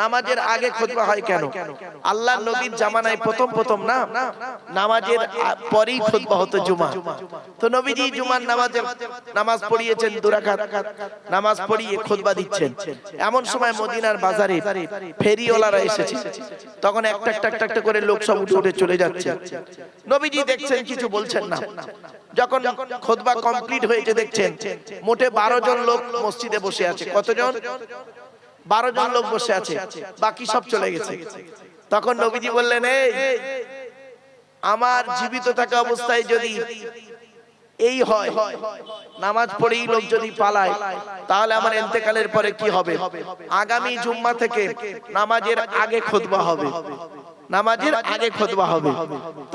নামাজের আগে খুতবা হয় কেন? আল্লাহর নবীর জামানায় প্রথম না নামাজের পরেই খুতবা হতো জুমা। তো নবীজি জুমার নামাজ পড়িয়েছেন, 2 রাকাত নামাজ পড়িয়ে খুতবা দিচ্ছেন। এমন সময় মদিনার বাজারে ফেরিওয়ালারা এসেছে, তখন একটা করে লোক সব উঠে চলে যাচ্ছে। নবীজি দেখছেন কিছু বলছেন না। যখন খুতবা কমপ্লিট হয়েছে দেখছেন মোটে 12 জন লোক মসজিদে বসে আছে। কতজন? 12 জন লোক বসে আছে, বাকি সব চলে গেছে। তখন নবীজি বললেন, এই আমার জীবিত থাকা অবস্থায় যদি এই হয়, নামাজ পড়েই লোক যদি পালায়, তাহলে আমার ইন্তেকালের পরে কি হবে? আগামী জুম্মা থেকে নামাজের আগে খুতবা হবে, নামাজের আগে খুতবা হবে।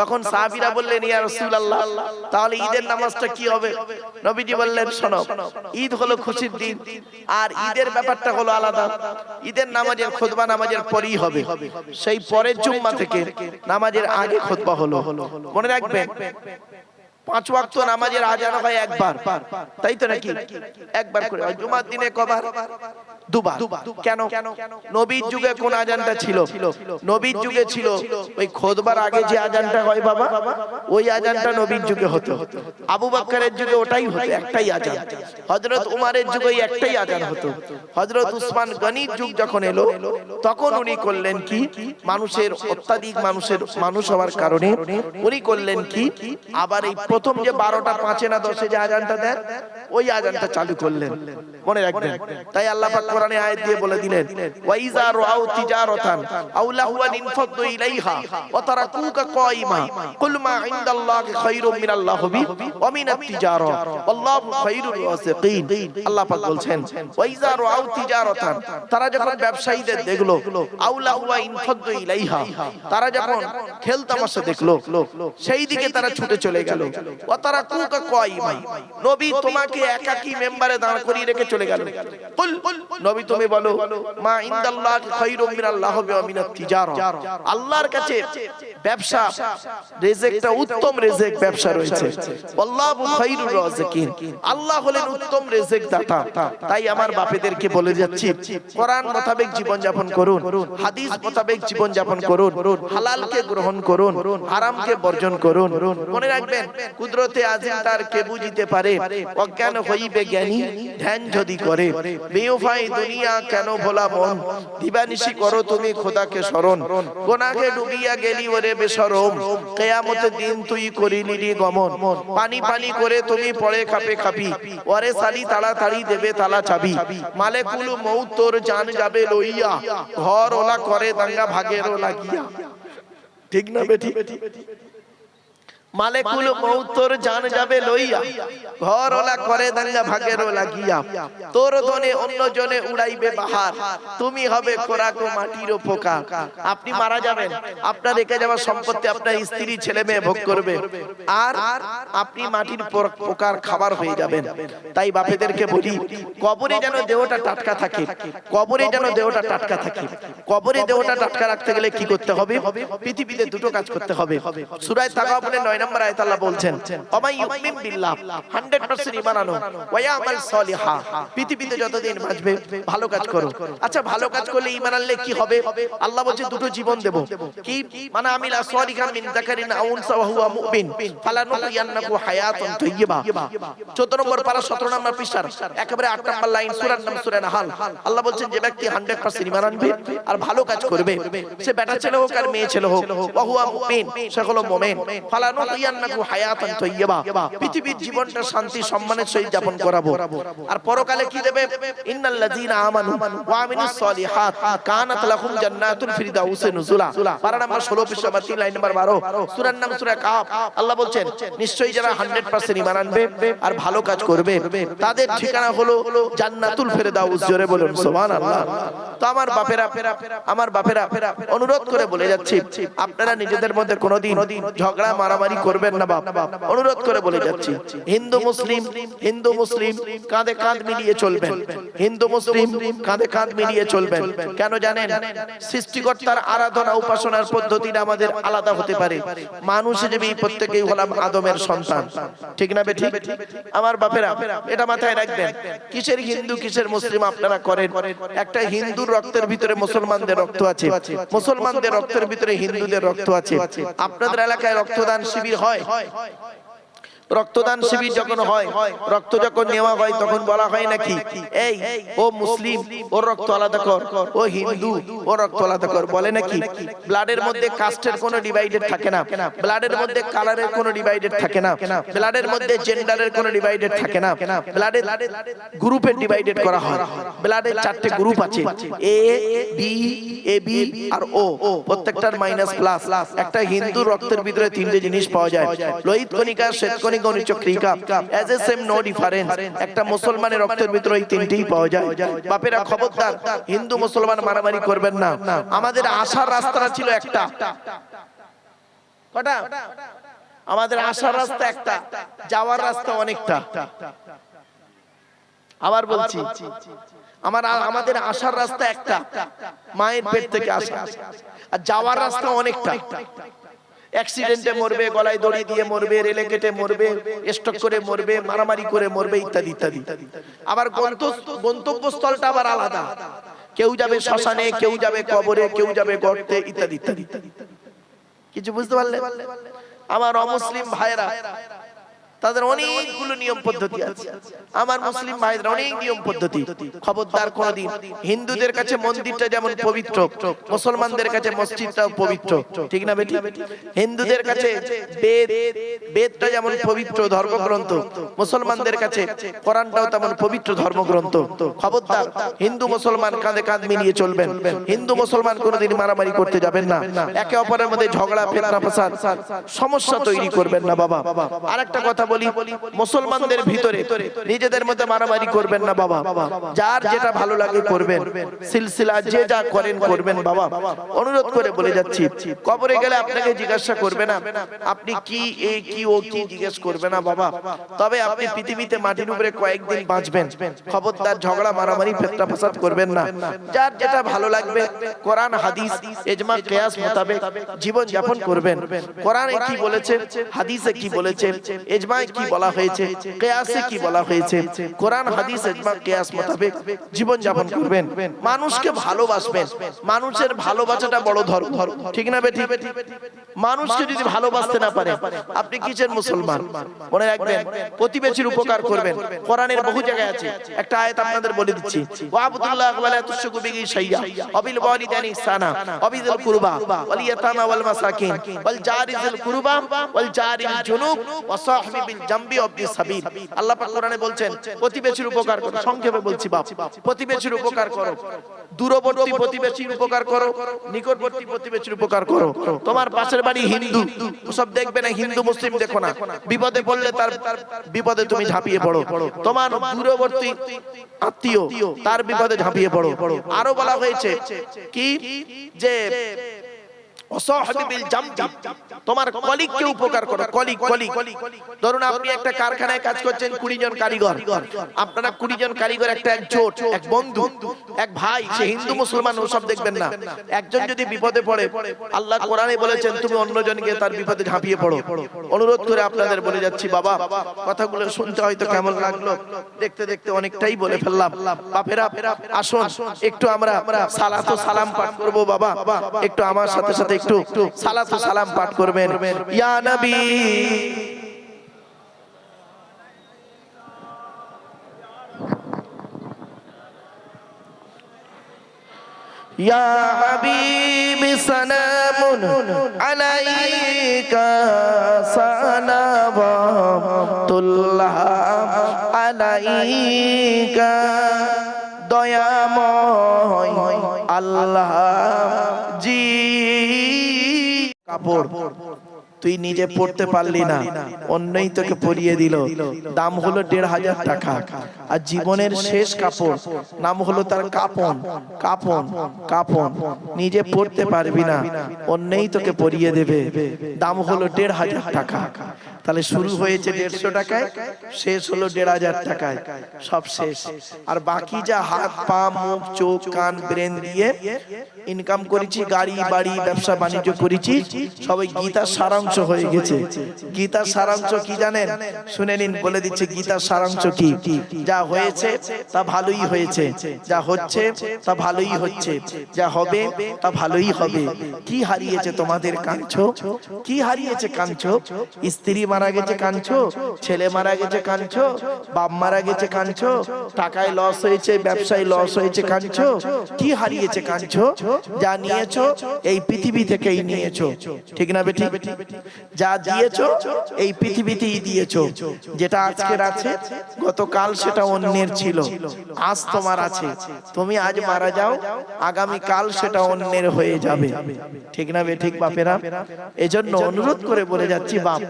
তখন সাহাবীরা বললেন, ইয়া রাসূলুল্লাহ, তাহলে ঈদের নামাজটা কি হবে? নবীজি বললেন, শোনো, ঈদ হলো খুশির দিন, আর ঈদের ব্যাপারটা হলো আলাদা। ঈদের নামাজের খুতবা নামাজের পরেই হবে, সেই পরের জুম্মা থেকে নামাজের আগে খুতবা হলো। মনে রাখবেন, 5 ওয়াক্ত নামাজের আজান হয় একবার, তাই তো নাকি? একবার করে। জুমার দিনে কবার? 2 বার। কেন? নবীর যুগে কোন আজানটা ছিল? নবীর যুগে ছিল ওই খুতবার আগে যে আজানটা হয় বাবা, ওই আজানটা নবীর যুগে হতো। আবু বকরের যুগে ওটাই হতো, একটাই আজান। হযরত উমারের যুগে একটাই আজান হতো। হযরত উসমান গনির যুগ যখন এলো, তখন উনি করলেন কি, মানুষের অত্যাধিক মানুষ হওয়ার কারণে উনি করলেন কি, আবার এই প্রথম যে 12টা 5 না 10 যে আজানটা দেন, ওই আজানটা চালু করলেন। মনে রাখবেন। তাই আল্লাহ পাক কোরআনে আয়াত দিয়ে বলে দিলেন, ওয়া ইযা রাআউ তিজারাতান আও লাহওয়ান ইনফাদু ইলাইহা ওয়া তারাকুকা কায়িমা কুল মা ইনদাল্লাহি খায়রুম মিনাল লাহবি ওয়া মিনাত তিজারা আল্লাহু খায়রুর রাযিকিন। আল্লাহ পাক বলছেন, ওয়া ইযা রাআউ তিজারাতান, তারা যখন ব্যবসায়ীদের দেখলো, আও লাহওয়া ইনফাদু ইলাইহা, তারা যখন খেলতামাশা দেখলো, সেই দিকে তারা ছুটে চলে গেল। ওয়া তারাকুকা কায়িমা, নবী তোমাকে একাকী মেম্বারে দাঁড় করিয়ে রেখে চলে গেল। কুল, নবী তুমি বলো, মা ইনদাল্লাহি খায়রুম মিনাল লাহবি ওয়া মিনাত তিজারা, আল্লাহর কাছে ব্যবসা রিজিকটা উত্তম রিজিক ব্যবসা রয়েছে। আল্লাহু খায়রুর রাযিকিন, আল্লাহ হলেন উত্তম রিজিক দাতা। তাই আমার বাপেদেরকে বলে যাচ্ছি, কোরআন মোতাবেক জীবন যাপন করুন, হাদিস মোতাবেক জীবন যাপন করুন, হালালকে গ্রহণ করুন, হারামকে বর্জন করুন। মনে রাখবেন, কুদরতে আজিম তার কে বুঝিতে পারে, অজ্ঞান হইবে জ্ঞানী ধ্যান যদি করে। বেউফাই দুনিয়া কেন ভোলা মন, দিবানিশি করো তুমি খোদাকে স্মরণ। গুনাহে ডুবিয়া গেলি ওরে বেশরম, কিয়ামতের দিন তুই করিলি রে গমন। পানি পানি করে তুমি পড়ে খাপে খাপি, ওরে সালি তাড়াতাড়ি দেবে তালা চাবি। মালেকুল মউত তোর জান যাবে লইয়া, ঘর ওলা করে দাঙ্গা ভাগের লাগিয়া। ঠিক না বেটি? মালেকুল মউত তোর জান যাবে লইয়া, ঘর ওলা করে দাঙ্গা ভাগের লাগিয়া। তোর ধনে অন্য জনে উড়াইবে বাহার, তুমি হবে খোরাক ও মাটির পোকা। আপনি মারা যাবেন, আপনার রেখে যাওয়া সম্পত্তি আপনার স্ত্রী ছেলে মেয়ে ভোগ করবে, আর আপনি মাটির পোকার খাবার হয়ে যাবেন। তাই বাপেদেরকে বলি, কবরে যেন দেহটা টাটকা থাকে, কবরে যেন দেহটা টাটকা থাকে। কবরে দেহটা টাটকা রাখতে গেলে কি করতে হবে? পৃথিবীতে 2টো কাজ করতে হবে। সূরা তাগাবুনের 9 নম্বর আয়াত আল্লাহ বলছেন, ওমাই ইউমিন বিল্লাহ, 100% ঈমান আনো, ওয়া ইয়ামাল সলিহা, পৃথিবীতে যতদিন বাঁচবে ভালো কাজ করো। আচ্ছা, ভালো কাজ করলে ঈমান আনলে কি হবে? আল্লাহ বলছে 2টো জীবন দেব। কি? মানে আমিলা সলিহান মিন যাকারিন আও উনসা ওয়া হুয়া মুমিন ফালানুহইয়ান্নাহু হায়াতান তাইয়্যিবা। 14 নম্বর পারা 17 নম্বর পৃষ্ঠার একেবারে 8 নম্বর লাইন, সূরার নাম সূরা নাহাল। আল্লাহ বলছেন, যে ব্যক্তি 100% ঈমান আনবে আর ভালো কাজ করবে, সে বেটা ছেলে হোক আর মেয়ে ছেলে হোক, ওয়া হুয়া মুমিন, সে হলো মুমিন, ফালানুহইয়ান্নাহু হায়াতান তাইয়্যিবা, পৃথিবীর জীবনটা শান্তি সম্মানের সহিত যাপন করাবো। আর পরকালে কি দেবে? ইন্নাল্লাযীনা আমানু ওয়া আমিলুস সলিহাত কানাত লাহুম জান্নাতুল ফিরদাউসি নুজুলা। পারা নাম্বার 16 পৃষ্ঠা 3 লাইন নাম্বার 12, সূরার নাম সূরা কাফ। আল্লাহ বলছেন, নিশ্চয়ই যারা 100% ঈমান আনবে আর ভালো কাজ করবে, তাদের ঠিকানা হলো জান্নাতুল ফিরদাউস। জোরে বলুন সুবহানাল্লাহ। তো আমার বাপেরা অনুরোধ করে বলে যাচ্ছি, আপনারা নিজেদের মধ্যে কোনোদিন ঝগড়া মারামারি করবেন না বাপ, অনুরোধ করে বলে যাচ্ছি। হিন্দু মুসলিম কাঁধে কাঁধ মিলিয়ে চলবেন, হিন্দু মুসলিম কাঁধে কাঁধ মিলিয়ে চলবেন। কেন জানেন? সৃষ্টিকর্তার আরাধনা উপাসনার পদ্ধতিটা আমাদের আলাদা হতে পারে। মানুষ হিসেবে প্রত্যেকেই হলাম আদমের সন্তান, ঠিক না বে ঠিক? আমার বাপেরা এটা মাথায় রাখবেন। কিসের হিন্দু কিসের মুসলিম আপনারা করেন? একটা হিন্দুর রক্তের ভিতরে মুসলমানদের রক্ত আছে, মুসলমানদের রক্তের ভিতরে হিন্দুদের রক্ত আছে। আপনাদের এলাকায় রক্তদান শিবির হয়? রক্তদান শিবির যখন হয়, রক্ত যখন নেওয়া হয়, তখন বলা হয় নাকি এই ও মুসলিম ওর রক্ত আলাদা কর, ও হিন্দু ওর রক্ত আলাদা কর, বলে নাকি? ব্লাডের মধ্যে কাস্টের কোনো ডিভাইডেড থাকে না, ব্লাডের মধ্যে কালারের কোনো ডিভাইডেড থাকে না, ব্লাডের মধ্যে জেন্ডারের কোনো ডিভাইডেড থাকে না, ব্লাডের গ্রুপে ডিভাইডেড করা হয়। ব্লাডের 4টে গ্রুপ আছে, এ বি, এ বি আর ও, প্রত্যেকটার মাইনাস প্লাস। একটা হিন্দু রক্তের ভিতরে 3টে জিনিস পাওয়া যায়, লোহিত কণিকা, শ্বেতকণিকা, চক্রিকা, as a same no difference। একটা মুসলমানের রক্তের ভিতরে এই 3টেই পাওয়া যায়। বাপেরা খবরদার, হিন্দু মুসলমান মারামারি করবেন না। আমাদের আসার রাস্তাটা ছিল একটা, কটা? আমাদের আসার রাস্তা একটা, যাওয়ার রাস্তা অনেকটা। আবার বলছি, আমাদের আসার রাস্তা একটা, মায়ের পেট থেকে আসা, আর যাওয়ার রাস্তা অনেকটা। অ্যাক্সিডেন্টে মরবে, গলায় দড়ি দিয়ে মরবে, রেলে কেটে মরবে, স্ট্রোক করে মরবে, মারামারি করে মরবে, ইত্যাদি ইত্যাদি। আবার গন্তব্যস্থলটা আবার আলাদা, কেউ যাবে শ্মশানে, কেউ যাবে কবরে, কেউ যাবে গর্তে, ইত্যাদি ইত্যাদি। কিছু বুঝতে পারলে? আমার অমুসলিম ভাইরা তাদের অনেকগুলো নিয়ম পদ্ধতি আছে, আমার মুসলিম ভাইদের অনেক নিয়ম পদ্ধতি। খবরদার কোনদিন হিন্দুদের কাছে মন্দিরটা যেমন পবিত্র, মুসলমানদের কাছে মসজিদটাও পবিত্র, ঠিক না বেটি? হিন্দুদের কাছে বেদটা যেমন পবিত্র ধর্মগ্রন্থ, মুসলমানদের কাছে কোরআনটাও তেমন পবিত্র ধর্মগ্রন্থ। খবরদার, হিন্দু মুসলমান কাঁধে কাঁধ মিলিয়ে চলবেন, হিন্দু মুসলমান কোনদিন মারামারি করতে যাবেন না, একে অপরের মধ্যে ঝগড়া ফেতনা ফাসাদ সমস্যা তৈরি করবেন না বাবা। আরেকটা কথা বলি, মুসলমানদের ভিতরে নিজেদের মধ্যে মারামারি করবেন না বাবা। যার যেটা ভালো লাগে করবেন, সিলসিলা যে যা করেন করবেন বাবা। অনুরোধ করে বলে যাচ্ছি, কবরে গেলে আপনাকে জিজ্ঞাসা করবে না আপনি কি এই কি ও কি, জিজ্ঞেস করবে না বাবা। তবে আপনি পৃথিবীতে মাটির উপরে কয়েকদিন বাঁচবেন, খবরদার ঝগড়া মারামারি ফিতনা ফাসাদ করবেন না। যার যেটা ভালো লাগবে কোরআন হাদিস ইজমা কিয়াস মোতাবেক জীবন যাপন করবেন। কোরআনে কি বলেছে, হাদিসে কি বলেছে, ইজমায় কি বলা হয়েছে, কিয়াসে কি বলা হয়েছে, কোরআন হাদিস ইজমা কিয়াস মোতাবেক জীবন যাপন করবেন। মানুষকে ভালোবাসবেন, মানুষের ভালোবাসাটা বড় ধর্ম, ঠিক না বেটি? মানুষকে যদি ভালোবাসতে না পারে আপনি কিসের মুসলমান? মনে রাখবেন, প্রতিবেশীর উপকার করবেন। কোরআনের বহু জায়গায় আছে, একটা আয়াত আপনাদের বলে দিচ্ছি, ওয়া আবুদুল্লাহ ওয়ালা তুশরিকু বিহি শাইয়া ওয়াবিল ওয়ালিদাইনি ইহসানা ওয়াবিযিল কুরবা ওয়াল ইয়াতামা ওয়াল মাসাকিন ওয়াল জারিযিল কুরবা ওয়াল জারিল জুনুব ওয়া সাহিবিল জামবি ওয়াবনিস সাবিল। আল্লাহ পাক কোরআনে বলছেন প্রতিবেশীর উপকার করো। সংক্ষেপে বলছি বাপ, প্রতিবেশীর উপকার করো, দূরবর্তী প্রতিবেশীর উপকার করো, নিকটবর্তী প্রতিবেশীর উপকার করো। তোমার পাশের বাড়ি হিন্দু, সব দেখবে না, হিন্দু মুসলিম দেখো না, বিপদে পড়লে তার বিপদে তুমি ঝাঁপিয়ে পড়ো। তোমার দূরবর্তী আত্মীয়, তার বিপদে ঝাঁপিয়ে পড়ো। আরো বলা হয়েছে কি যে তোমার কলিগকে উপকার করো। কলিগ, ধরুন আপনি একটা কারখানায় কাজ করছেন, 20 জন কারিগর, আপনারা 20 জন কারিগর, একটা এক জোট, এক বন্ধু, এক ভাই, সে হিন্দু মুসলমান ওসব দেখবেন না। একজন যদি বিপদে পড়ে, আল্লাহ কোরআনে বলেছেন তুমি অন্যজনকে তার বিপদে ঝাঁপিয়ে পড়ো। অনুরোধ করে আপনাদের বলে যাচ্ছি বাবা, কথাগুলো শুনতে হয়তো কেমন লাগলো, দেখতে দেখতে অনেকটাই বলে ফেললাম। বাপেরা আসুন একটু আমরা সালাত ও সালাম পাঠ করব বাবা। একটু আমার সাথে সাথে একটু সালাত ও সালাম পাঠ করবেন। ইয়া নবী ইয়া হাবিবি সালামুন আলাইকা সালাওয়াতুল্লাহ আলাইকা দয়াময় আল্লাহ জি। কাপড় তুই নিজে পড়তে পারলি না, অন্যই তোকে পরিয়ে দিল, দাম হলো ১৫০০ টাকা। আর জীবনের শেষ কাপড়, নাম হলো তার কাপন, কাপন, কাপন, নিজে পড়তে পারবি না, অন্যই তোকে পরিয়ে দেবে, দাম হলো ১৫০০ টাকা। তাহলে শুরু হয়েছে ১৫০ টাকায়, শেষ হলো ১৫০০ টাকায়, সব শেষ। আর বাকি যা হাত পা মুখ চোখ কান ব্রেন দিয়ে ইনকাম করেছি, গাড়ি বাড়ি ব্যবসা বাণিজ্য করেছি, সবাই গীতার সারাংশ হয়ে গেছে। গীতার সারাংশ কি জানেন? শুনে নিন, বলে দিচ্ছে গীতার সারাংশ কি। যা হয়েছে তা ভালোই হয়েছে, যা হচ্ছে তা ভালোই হচ্ছে, যা হবে তা ভালোই হবে। কি হারিয়েছে তোমাদের কাঁদছো? কি হারিয়েছে কাঁদছো? স্ত্রী মারা গেছে কাঁদছো, ছেলে মারা গেছে কাঁদছো, বাপ মারা গেছে কাঁদছো, টাকায় লস হয়েছে, ব্যবসায় লস হয়েছে কাঁদছো। কি হারিয়েছে কাঁদছো? যা নিয়েছো এই পৃথিবী থেকেই নিয়েছো, ঠিক না বেটি? যা দিয়েছো এই পৃথিবীতেই দিয়েছো। যেটা আজকের আছে গতকাল সেটা অন্যের ছিল, আজ তোমার আছে। তুমি আজ মারা যাও, আগামী কাল সেটা অন্যের হয়ে যাবে, ঠিক না বে ঠিক বাপেরা? এজন্য অনুরোধ করে বলে যাচ্ছি, বাপ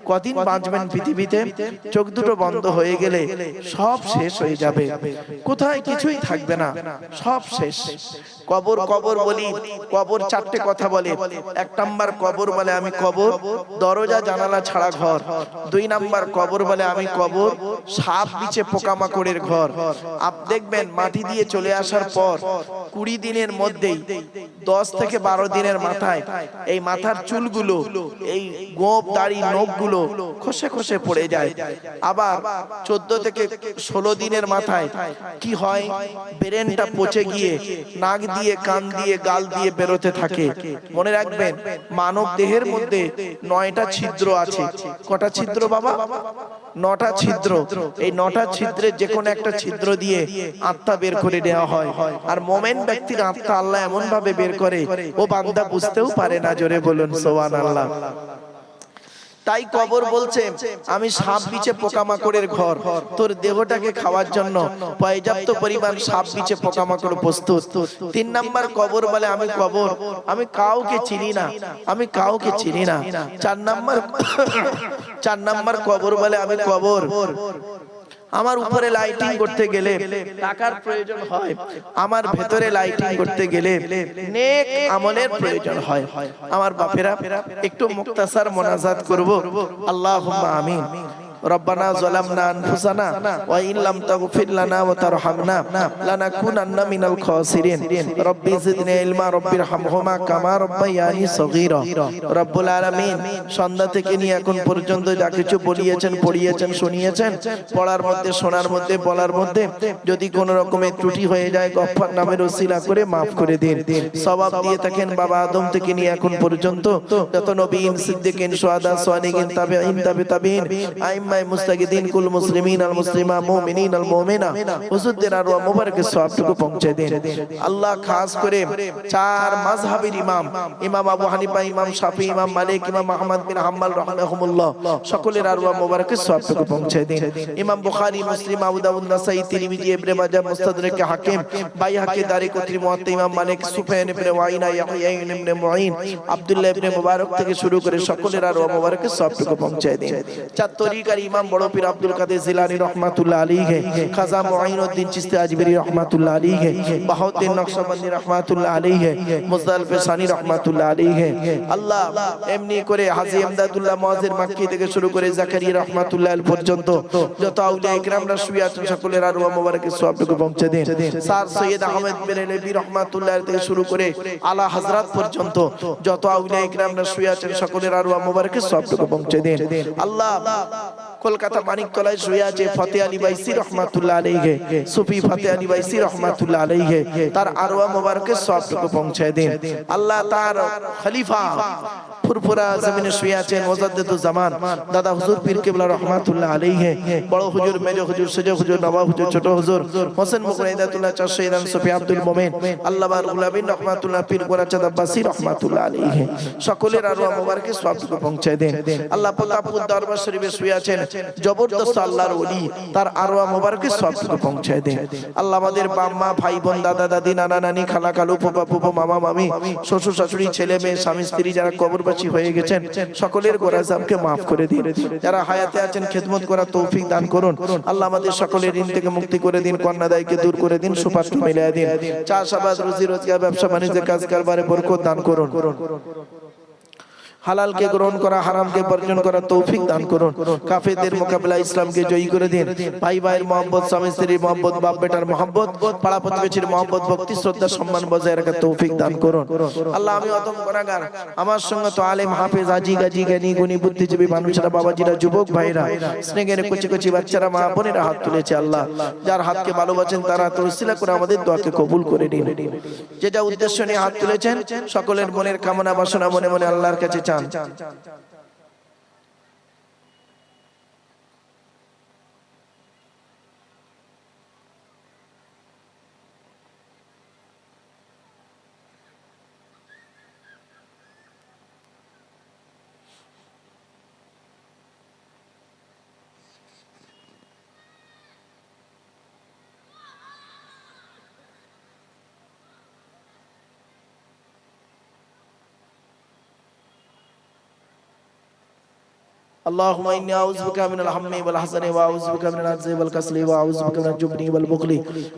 কদিন বাঁচবেন পৃথিবীতে? চোখ দুটো বন্ধ হয়ে গেলে সব শেষ হয়ে যাবে, কোথায় কিছুই থাকবে না, সব শেষ। কবর কবর বলি, কবর চারটে কথা বলে। ১ নাম্বার কবর বলে আমি কবর, দরজা জানালা ছাড়া ঘর। ২ নাম্বার কবর বলে আমি কবর, সাপ বিছে পোকামাকড়ের ঘর। আপ দেখবেন মাটি দিয়ে চলে আসার পর ২০ দিনের মধ্যেই ১০ থেকে ১২ দিনের মাথায় এই মাথার চুলগুলো, এই গোঁফ দাড়ি নখগুলো খসে খসে পড়ে যায়। আবার ১৪ থেকে ১৬ দিনের মাথায় কি হয়? ব্রেনটা পচে গিয়ে নাক দিয়ে কান দিয়ে গাল দিয়ে বেরোতে থাকে। মনে রাখবেন, মানব দেহের মধ্যে ৯টা ছিদ্র আছে। কটা ছিদ্র বাবা? ৯টা ছিদ্র। এই ৯টা ছিদ্রের যে কোনো একটা ছিদ্র দিয়ে আত্মা বের করে দেওয়া হয়। আর মোমেন ব্যক্তির আত্মা আল্লাহ এমন ভাবে বের করে ও বান্দা বুঝতেও পারে না। জোরে বলুন সুবহানাল্লাহ। তাই কবর বলছে আমি সাপ বিছে পোকামাকড়ের ঘর। তোর দেহটাকে খাওয়ার জন্য পর্যাপ্ত পরিমাণ সাপ বিছে পোকামাকড় প্রস্তুত। ৩ নাম্বার কবর বলে আমি কবর, আমি কাউকে চিনি না, আমি কাউকে চিনি না। ৪ নাম্বার কবর বলে আমি কবর, আমার উপরে লাইটিং করতে গেলে টাকার প্রয়োজন হয়, আমার ভেতরে লাইটিং করতে গেলে নেক আমলের প্রয়োজন হয়। আমার বাপেরা একটু মুক্তাসার মোনাজাত করব। আল্লাহুম্মা আমিন। রব্বানা যালামনা আনফুসানা ওয়া ইন লাম তাগফির লানা ওয়া তারহামনা লানাকুনান্না মিনাল খাসিরিন। রব্বি জিদনি ইলমা রব্বিরহামহুমা কামা রাব্বায়ানি সগীরা। রব্বুল আলামিন, সন্ধ্যা থেকে নিয়ে এখন পর্যন্ত যা কিছু বলিয়েছেন, পড়িয়েছেন, শুনিয়েছেন, পড়ার মধ্যে, শোনার মধ্যে, বলার মধ্যে যদি কোনো রকমের ত্রুটি হয়ে যায়, গফফার নামের ওসিলা করে মাফ করে দিন। সওয়াব দিয়ে থাকেন বাবা আদম থেকে নিয়ে এখন পর্যন্ত যত নবীন, সিদ্দিকিন, শুহাদা, সালিহিন, তাবেঈন, তাবেঈন, আইম্মায়ে মুস্তাগিদিন, কুল মুসলিমিন আল মুসলিমা, মুমিনিন আল মুমিনা, হুজুরদের আরওয়াহ মুবারকের সওয়াবটুকু পৌঁছে দিন। আল্লাহ খাস করে ৪ মাযহাবের ইমাম, ইমাম আবু হানিফা, ইমাম শাফি, ইমাম মালিক, ইমাম আহমদ বিন হাম্বল রাহিমাহুমুল্লাহ, সকলের আরওয়াহ মুবারকের সওয়াবটুকু পৌঁছে দিন। ইমাম বুখারী, মুসলিম, আবু দাউদ, নাসাঈ, তিরমিজি, ইবনে মাজাহ, মুস্তাদরাক হাকিম, বাইহাকি, দারিকুতনি, মুওয়াত্তা, ইমাম মালিক, সুফিয়ান ইবনে ওয়াইনা, ইয়াহইয়া ইবনে মুঈন, আব্দুল্লাহ ইবনে মুবারক থেকে শুরু করে সকলের আরওয়াহ মুবারকের সওয়াবটুকু পৌঁছে দিন। ৪ তরিকার ইমাম বড় পীর আব্দুল কাদের জিলানী রহমাতুল্লাহ আলাইহি, খাজা মুঈনুদ্দিন চিশতি আজমিরি রহমাতুল্লাহ আলাইহি, বাহাউদ্দিন নকশবন্দি রহমাতুল্লাহ আলাইহি, মুজদালিফ সানি রহমাতুল্লাহ আলাইহি। আল্লাহ এমনি করে হাজী ইমদাদুল্লাহ মুআজ্জির মাক্কি থেকে শুরু করে জাকারিয়া রহমাতুল্লাহ আলাইহি পর্যন্ত যত আউলিয়া ইকরামরা শুয়ে আছেন সকলের আরওয়াহ মুবারকের সওয়াবটুকু পৌঁছে দিন। স্যার সৈয়দ আহমদ বেরেলভী রহমাতুল্লাহ আলাইহি থেকে শুরু করে আলা হযরত পর্যন্ত যত আউলিয়া ইকরামরা শুয়ে আছেন সকলের আরওয়াহ মুবারকের সওয়াবটুকু পৌঁছে দিন। আল্লাহ কলকাতা মানিকতলায় শুয়ে আছে ফতে আলী বাইসি রহমাতুল্লাহ আলাইহি, সুফি ফতে আলী বাইসি রহমাতুল্লাহ আলাইহি, তার আরওয়াহ মুবারকের সওয়াবটুকু পৌঁছায় দিন। আল্লাহ তার খলিফা ফুরফুরা জমিনে শুয়ে আছেন মুজাদ্দিদুজ জামান দাদা হুজুর পীর কিবলা রহমাতুল্লাহ আলাইহি, বড় হুজুর, মেজো হুজুর, সেজো হুজুর, নবাব হুজুর, ছোট হুজুর হোসেন মুকরিম ইদাতুল্লাহ চার শহীদান সুফি আব্দুল মোমেন, আল্লাহ বারুল আমিন রহমাতুল্লাহ, পীর গোরাচাঁদ আব্বাসী রহমাতুল্লাহ আলাইহি, সকলের আরওয়াহ মুবারকের সওয়াবটুকু পৌঁছায় দেন। আল্লাহ প্রতাপপুর দরবার শরীফে শুয়ে আছেন জবরদস্ত আল্লাহর ওলি, তার আরওয়াহ মুবারকের সওয়াবটুকু পৌঁছায় দেন। আল্লাহ আমাদের বাপ মা, ভাই বোন, দাদা দাদি, নানা নানি, খালা খালু, ফুফা ফুফু, মামা মামি, শ্বশুর শাশুড়ি, ছেলে মেয়ে, স্বামী স্ত্রী যারা কবরবাসী কচি হয়ে গেছেন সকলের গোরাজামকে maaf করে দিন যারা হায়াতে আছেন খিদমত করার তৌফিক দান করুন আল্লাহ আমাদের সকলের ঋণ থেকে মুক্তি করে দিন কন্যাদায়কে দূর করে দিন সুপাত্র মিলিয়ে দিন চাষাবাদ রুজি রোজগার ব্যবসা বাণিজ্য কাজ কারবারে বরকত দান করুন হালাল কে গ্রহণ করা হারাম কে বর্জন করা তৌফিক দান করুন কাফেরদের মোকাবেলা ইসলামকে জয়ী করে দিন ভাই ভাইয়ের মহব্বত স্বামী স্ত্রীর মহব্বত বাপ বেটার মহব্বত পাড়া প্রতিবেশীর মহব্বত ভক্তি শ্রদ্ধা সম্মান বজায় রাখার তৌফিক দান করুন আল্লাহ আমি অতম গুনাহগার আমার সঙ্গে তো আলেম হাফেজ আজি গাজী জ্ঞানী গুণী বুদ্ধিজীবী মানুষরা বাবাজিরা যুবক ভাইরা স্নেহের কচি কচি বাচ্চারা মা বোনেরা হাত তুলেছে আল্লাহ যার হাতকে ভালোবাসেন তারা তৌসিলা করে আমাদের দোয়াকে কবুল করে নিন যে যা উদ্দেশ্য নিয়ে হাত তুলেছেন সকলের মনের কামনা বাসনা মনে মনে আল্লাহর কাছে চান اللهم إني أعوذ بك من الهم والحزن وأعوذ بك من العجز والكسل وأعوذ بك من الجبن والبخل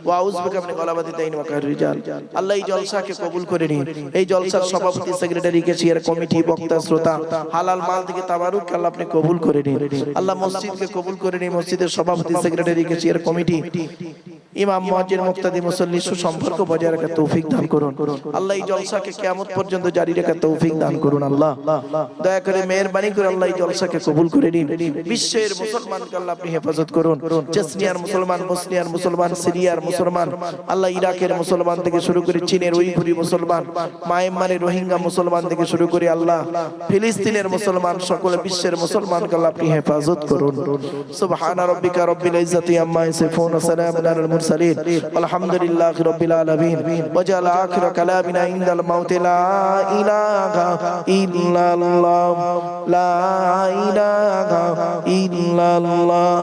وأعوذ بك من غلبة الدين وقهر الرجال আল্লাহ এই জলসাকে কবুল করে নিন এই জলসার সভাপতি সেক্রেটারি কেশিয়ার কমিটি বক্তা শ্রোতা হালাল মাল থেকে তাবারুক আল্লাহ আপনি কবুল করে নিন আল্লাহ মসজিদকে কবুল করে নিন মসজিদের সভাপতি সেক্রেটারি কেশিয়ার কমিটি ইমাম মুয়াজ্জিন মুক্তাদি মুসল্লি সুসম্পর্ক বজায় রাখার তৌফিক দান করুন আল্লাহ এই জলসাকে কিয়ামত পর্যন্ত জারি রাখার তৌফিক দান করুন আল্লাহ দয়া করে মেহেরবানি করে আল্লাহ এই জলসাকে কবুল করে নিন বিশ্বের মুসলমানকে আল্লাহ আপনি হেফাজত করুন চেচনিয়ার মুসলমান বসনিয়ার মুসলমান সিরিয়ার মুসলমান আল্লাহ ইরাকের মুসলমান থেকে শুরু করে চীনের উইঘুরি মুসলমান মায়ানমারের রোহিঙ্গা মুসলমান থেকে শুরু করে আল্লাহ ফিলিস্তিনের মুসলমান সকল বিশ্বের মুসলমানকে আল্লাহ আপনি হেফাজত করুন সুবহান রাব্বিকা রব্বিল ইজ্জাতি আম্মা ইয়াসিফুন ওয়া সালামুন আলাল মুরসালিন আলহামদুলিল্লাহি রাব্বিল আলামিন ওয়া জাআলা আখিরা কালামিনা ইনদাল মাউতি লা ইলাহা ইল্লাল্লাহ লা ইলাহা ইল্লাল্লাহ